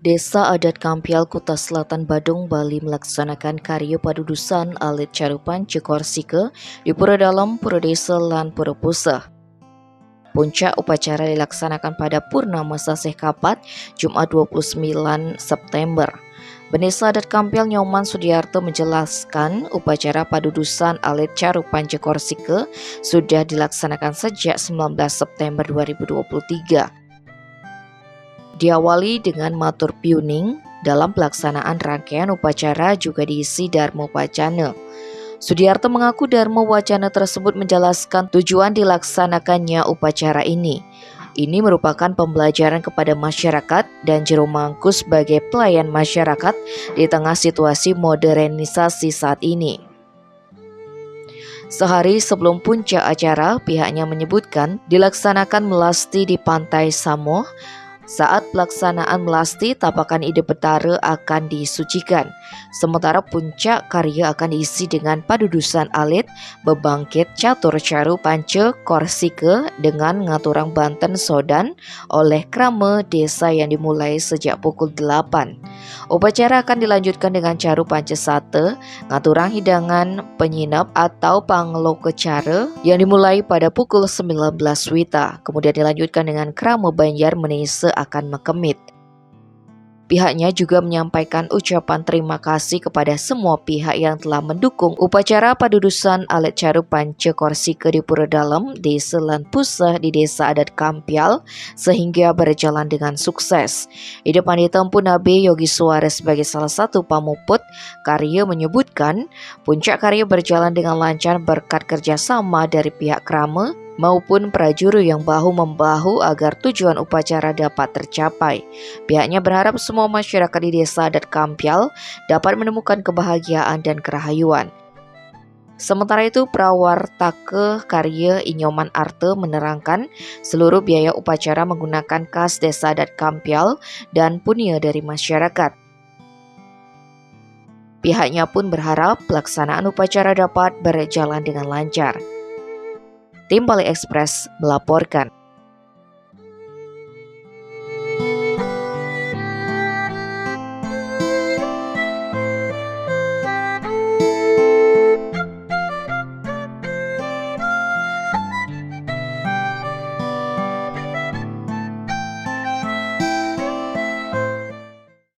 Desa Adat Kampial, Kuta Selatan, Badung, Bali melaksanakan karya padudusan alit carupan Cekorsike di Pura Dalam, Pura Desa, lan Pura Puseh. Puncak upacara dilaksanakan pada Purnama Saseh Kapat, Jumat 29 September. Benesa Adat Kampial Nyoman Sudiarto menjelaskan upacara padudusan alit carupan Cekorsike sudah dilaksanakan sejak 19 September 2023. Diawali dengan matur piuning, dalam pelaksanaan rangkaian upacara juga diisi Dharma Wacana. Sudiarto mengaku Dharma Wacana tersebut menjelaskan tujuan dilaksanakannya upacara ini. Ini merupakan pembelajaran kepada masyarakat dan jero mangku sebagai pelayan masyarakat di tengah situasi modernisasi saat ini. Sehari sebelum puncak acara, pihaknya menyebutkan dilaksanakan melasti di Pantai Samoh. Saat pelaksanaan melasti, tapakan Ide Betara akan disucikan. Sementara puncak karya akan diisi dengan padudusan alit bebangkit catur caru pance korsike dengan ngaturang Banten Sodan oleh krama desa yang dimulai sejak pukul 8. Upacara akan dilanjutkan dengan caru pancesate, ngaturang hidangan penyinap atau pangloke cara yang dimulai pada pukul 19 wita. Kemudian dilanjutkan dengan krama Banjar Menise akan mekemit. Pihaknya juga menyampaikan ucapan terima kasih kepada semua pihak yang telah mendukung upacara padudusan alit carupan Cekorsike di Pura Dalam, Desa lan Puseh di Desa Adat Kampial sehingga berjalan dengan sukses. Ide Pandita Empu Nabe Yogi Suarez sebagai salah satu pamuput karya menyebutkan puncak karya berjalan dengan lancar berkat kerjasama dari pihak krama maupun prajuru yang bahu-membahu agar tujuan upacara dapat tercapai. Pihaknya berharap semua masyarakat di Desa Adat Kampial dapat menemukan kebahagiaan dan kerahayuan. Sementara itu, Prawartake Karya Inyoman Arte menerangkan seluruh biaya upacara menggunakan kas Desa Adat Kampial dan punya dari masyarakat. Pihaknya pun berharap pelaksanaan upacara dapat berjalan dengan lancar. Tim Bali Express melaporkan.